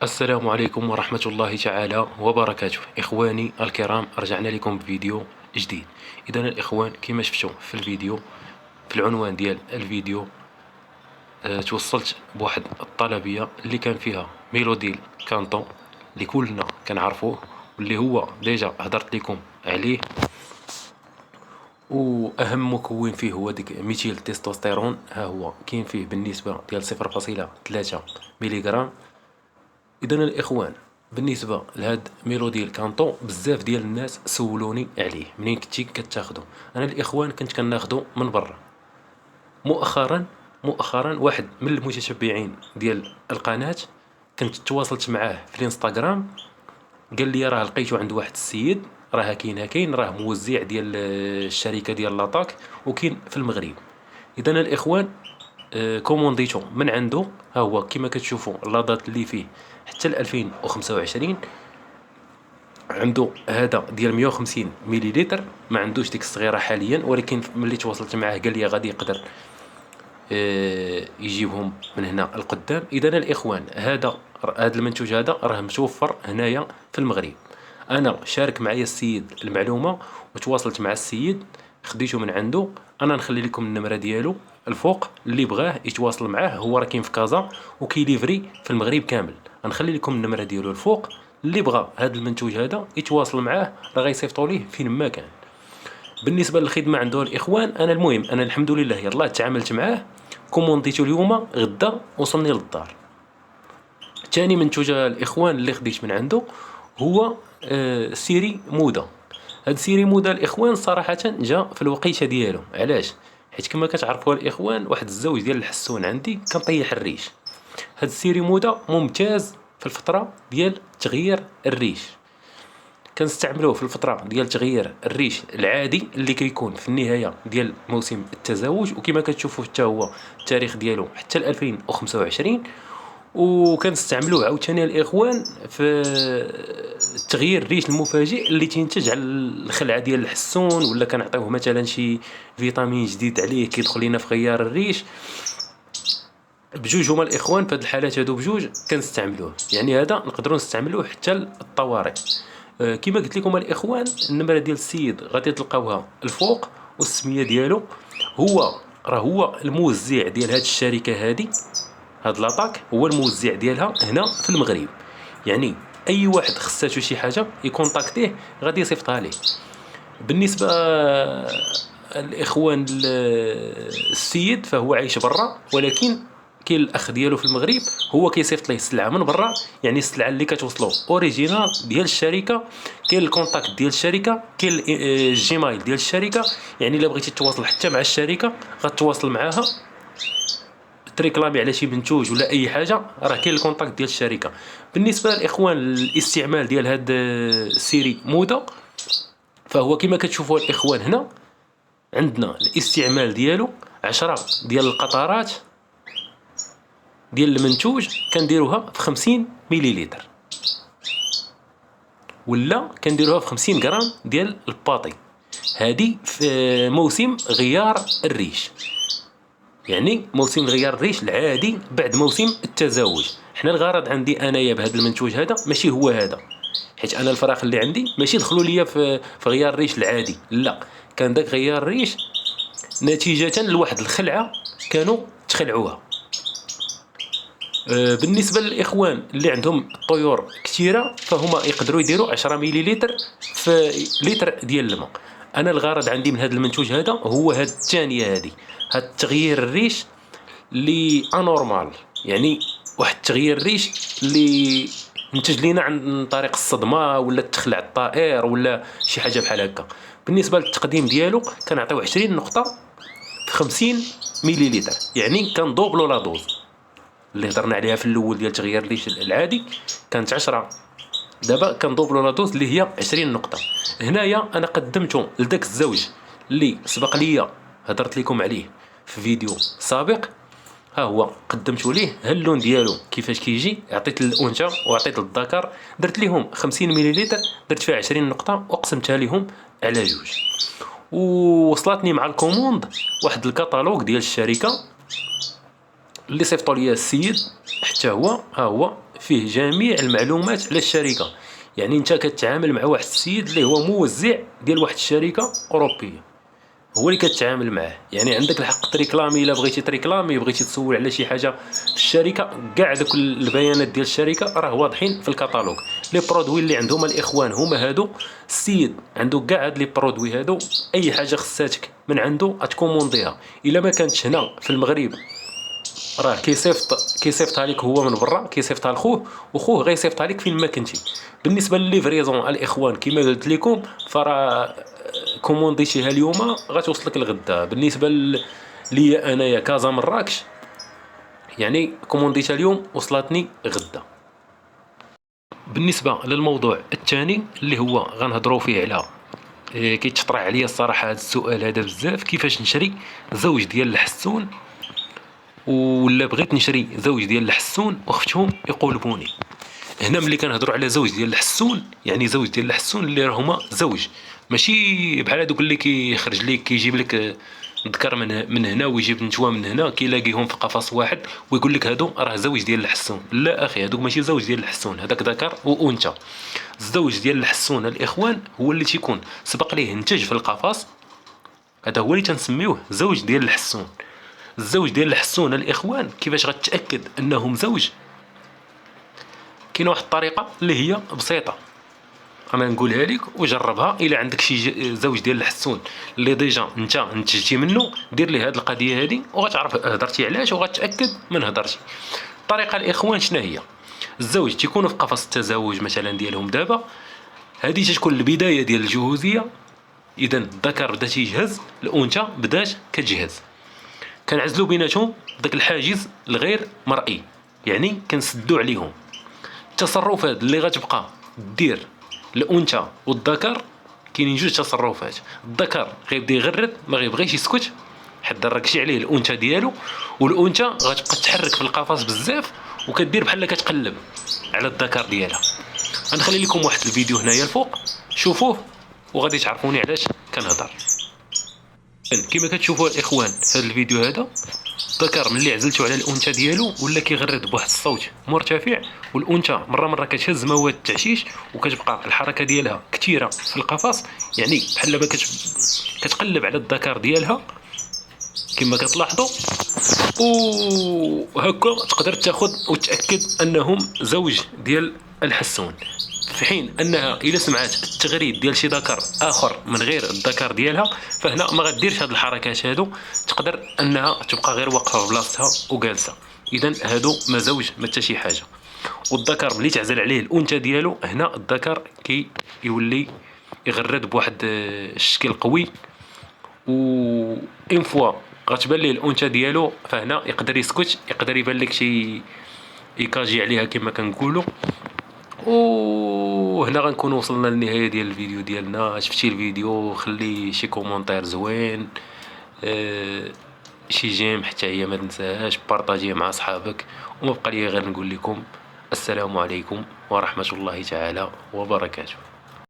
السلام عليكم ورحمة الله تعالى وبركاته. إخواني الكرام، رجعنا لكم بفيديو جديد. إذا الإخوان، كما شفتوا في الفيديو، في العنوان ديال الفيديو، توصلت بواحد الطلبية اللي كان فيها ميلودي كانطون اللي كلنا كنعرفوه، واللي هو ديجا هضرت لكم عليه، واهم مكون فيه هو ديك ميثيل تستوستيرون. ها هو كاين فيه بالنسبة ديال 0.3 ملغ. اذا الاخوان، بالنسبه لهاد ميلودي الكانطون، بزاف ديال الناس سولوني عليه منين كنتي كتاخدو. انا الاخوان كنت كناخدو من برا. مؤخرا واحد من المتتبعين ديال القناه كنت تواصلت معاه في الانستغرام، قال لي راه لقيتو عند واحد السيد، راه كاين راه موزع ديال الشركه ديال لاطاك، وكاين في المغرب. اذا الاخوان، كومونديتو من عنده. ها هو كما كتشوفوا لاضات اللي فيه حتى ل 2025. عنده هذا ديال 150 مليلتر، ما عندوش ديك الصغيره حاليا، ولكن ملي تواصلت معاه قال لي غادي يقدر يجيبهم من هنا القدام. اذا الاخوان، هذا المنتوج هذا راه متوفر هنايا في المغرب. انا شارك معايا السيد المعلومه، وتواصلت مع السيد، خديته من عنده. انا نخلي لكم النمره ديالو الفوق، اللي بغاه يتواصل معاه. هو راه كاين في كازا وكيليفري في المغرب كامل. نخلي لكم النمره ديالو الفوق، اللي بغى هذا المنتوج هذا يتواصل معاه، راه غيصيفطوا ليه فين ما كان. بالنسبه للخدمه عنده الاخوان، انا المهم انا الحمد لله يلاه تعاملت معاه، كومونديتو اليوم، غدا وصلني للدار. ثاني منتوج الاخوان اللي خديت من عنده هو سيري مودا. هاد سيري مودا الاخوان صراحه جا في الوقيته ديالو. علاش؟ حيت كما كتعرفوا الاخوان، واحد الزوج ديال الحسون عندي كنطيح الريش. هاد السيري مودا ممتاز في الفتره ديال تغيير الريش. كنستعملوه في الفتره ديال تغيير الريش العادي اللي كيكون في النهايه ديال موسم التزاوج، وكما كتشوفوا حتى هو التاريخ ديالو حتى ل 2025. وكنستعملوه عاوتاني الاخوان في تغيير الريش المفاجئ اللي تينتج على الخلعه ديال الحسون، ولا كنعطيوه مثلا شي فيتامين جديد عليه كيدخل لينا في غيار الريش. بجوج هما الاخوان في هاد الحالات هادو، بجوج كنستعملوه. يعني هذا نقدروا نستعملوه حتى للطوارئ. كما قلت لكم الاخوان، النمره ديال السيد غادي تلقاوها الفوق، والسميه ديالو هو الموزع ديال هاد الشركه هادي. هاد لاطاك هو الموزع ديالها هنا في المغرب. يعني اي واحد خصاتو شي حاجه يكونتاكتيه غادي يصيفطها ليه. بالنسبه الاخوان السيد فهو عايش برا، ولكن كاين الاخ ديالو في المغرب، هو كيصيفط ليه السلعه من برا. يعني السلعه اللي كتوصلو اوريجينال ديال الشركه، كاين الكونتاكت ديال الشركه، كاين الجيميل ديال الشركه. يعني الا بغيتي تواصل حتى مع الشركه غتواصل معاها، تريكلامي على شي منتوج ولا اي حاجه، راه كاين الكونتاكت ديال الشركه. بالنسبه للاخوان الاستعمال ديال هاد السيري مودا، فهو كما كتشوفوا الاخوان هنا عندنا الاستعمال ديالو 10 ديال القطرات ديال المنتوج كنديروها في 50 مليلتر، ولا كنديروها في 50 غرام ديال الباطي. هذه في موسم غيار الريش، يعني موسم غيار الريش العادي بعد موسم التزاوج. حنا الغرض عندي انايا بهذا المنتوج هذا ماشي هو هذا، حيت انا الفراخ اللي عندي ماشي دخلوا ليا في غيار الريش العادي، لا، كان داك غيار الريش نتيجه لواحد الخلعه كانوا تخلعوها. بالنسبه للاخوان اللي عندهم طيور كثيره، فهما يقدروا يديروا 10 مليلتر في لتر ديال الماء. انا الغرض عندي من هذا المنتوج هذا هو هاد الثانيه هذه، هاد تغيير الريش اللي انورمال. يعني واحد تغيير الريش اللي نتج لينا عن طريق الصدمه، ولا تخلع الطائر، ولا شي حاجه بحال هكا. بالنسبه للتقديم ديالو كنعطيو 20 نقطه في 50 مليلتر، يعني كندوبلو لا دوز اللي هضرنا عليها في الاول ديال تغيير الريش العادي كانت 10. دابا كندوبلو لا دوز اللي هي 20 نقطه. هنايا انا قدمته لذاك الزوج اللي سبق ليا هضرت لكم عليه في فيديو سابق. ها هو قدمته ليه، ها اللون ديالو كيفاش كيجي. عطيت للانثى وعطيت للذكر، درت لهم 50 مليلتر، درت فيها 20 نقطه وقسمتها لهم على جوج. ووصلتني مع الكوموند واحد ديال الشركه اللي صيفطوا لي السيد، حتى هو ها هو فيه جميع المعلومات على الشركة. يعني انت كتعامل مع واحد السيد اللي هو موزع ديال واحد الشركة أوروبية، هو اللي كتعامل معاه. يعني عندك الحق تريكلامي الا بغيتي تريكلامي، بغيتي تسول على شي حاجه في الشركه، كاع دوك البيانات ديال الشركه راه واضحين في الكتالوج. لي برودوي اللي عندهم الاخوان هما هادو، السيد عنده كاع هاد لي برودوي هادو، اي حاجه خصاتك من عنده غتكومونديها. الا ما كانتش هنا في المغرب راه كيصيفطها لك هو من برا، كيصيفطها لخوه، وخوه غيصيفطها لك فين ما كنتي. بالنسبه لليفريزون الاخوان كما قلت لكم، فراه كومونديتيها اليوم غتوصلك الغدا. بالنسبه ليا انايا كازا مراكش، يعني كومونديتها اليوم وصلتني غدا. بالنسبه للموضوع الثاني اللي هو غنهضروا فيه على كيتطرح عليا الصراحه هذا السؤال هذا بزاف، كيفاش نشري زوج ديال الحسون، ولا بغيت نشري زوج ديال الحسون وخفتهم يقولبوني. هنا ملي كنهضروا على زوج ديال الحسون، يعني زوج ديال الحسون اللي راهما زوج، ماشي بحال هذوك اللي كيخرج لك كيجيب لك ذكر من هنا ويجيب نتوى من هنا كيلاقيهم في قفص واحد ويقول لك هادو راه زوج ديال الحسون. لا اخي، هادوك ماشي زوج ديال الحسون، هذاك ذكر وانثى. الزوج ديال الحسون الاخوان هو اللي تيكون سبق ليه نتج في القفص، هذا هو اللي تنسميوه زوج ديال الحسون. الزوج ديال الحسون الاخوان كيفاش غتتاكد انهم زوج؟ كاينه واحد الطريقه اللي هي بسيطه، انا نقولها لك وجربها. الا عندك شي زوج ديال الحسون اللي ديجا انت نتجتي منه، دير ليه هذه القضيه هذه وغتعرف هضرتي علاش وغتاكد من هضرتي. الطريقه الاخوان شنو هي؟ الزوج تيكونوا في قفص التزاوج مثلا ديالهم دابا، هذه تكون البدايه ديال الجهوزيه. اذا الذكر بدا تيجهز، الانثى بدات كتجهز، كنعزلوا بيناتهم داك الحاجز الغير مرئي، يعني كنسدوا عليهم. التصرفات اللي غتبقى دير الانثى والذكر كاينين جوج تصرفات. الذكر غيبدا يغرد، ما غيبغيش يسكت حتى ركشي عليه الانثى ديالو، والانثى غتبقى تحرك في القفص بزاف وكدير بحال كتقلب على الذكر ديالها. غنخلي لكم واحد الفيديو هنايا الفوق، شوفوه وغادي تعرفوني علاش كنهضر. كما كتشوفوا الاخوان في هذا الفيديو هذا، الذكر ملي عزلتو على الانثى ديالو ولا كيغرد بواحد الصوت مرتفع، والانثى مره كتهز مواد التعشيش وكتبقى الحركه ديالها كثيره في القفص، يعني بحال ما كتقلب على الذكر ديالها كما كتلاحظوا. وهكا تقدر تاخذ وتاكد انهم زوج ديال الحسون. في حين انها الا سمعت التغريد ديال شي ذكر اخر من غير الذكر ديالها، فهنا ما غديرش هاد الحركات هادو، تقدر انها تبقى غير واقفه في بلاصتها وجالسه. اذا هادو ما زوج ما حتى شي حاجه. والذكر ملي تعزل عليه الانثى ديالو، هنا الذكر يولي يغرد بواحد الشكل قوي، و اون فوا غتبان ليه الانثى ديالو، فهنا يقدر يسكت، يقدر يبان لك شي يكاجي عليها كما كنقولوا. وهنا غنكون وصلنا للنهايه ديال الفيديو ديالنا. شفتي الفيديو خلي شي كومونتير زوين، شي جيم حتى هي ما تنساهاش، بارطاجيه مع صحابك. وما بقى لي غير نقول لكم السلام عليكم ورحمه الله تعالى وبركاته.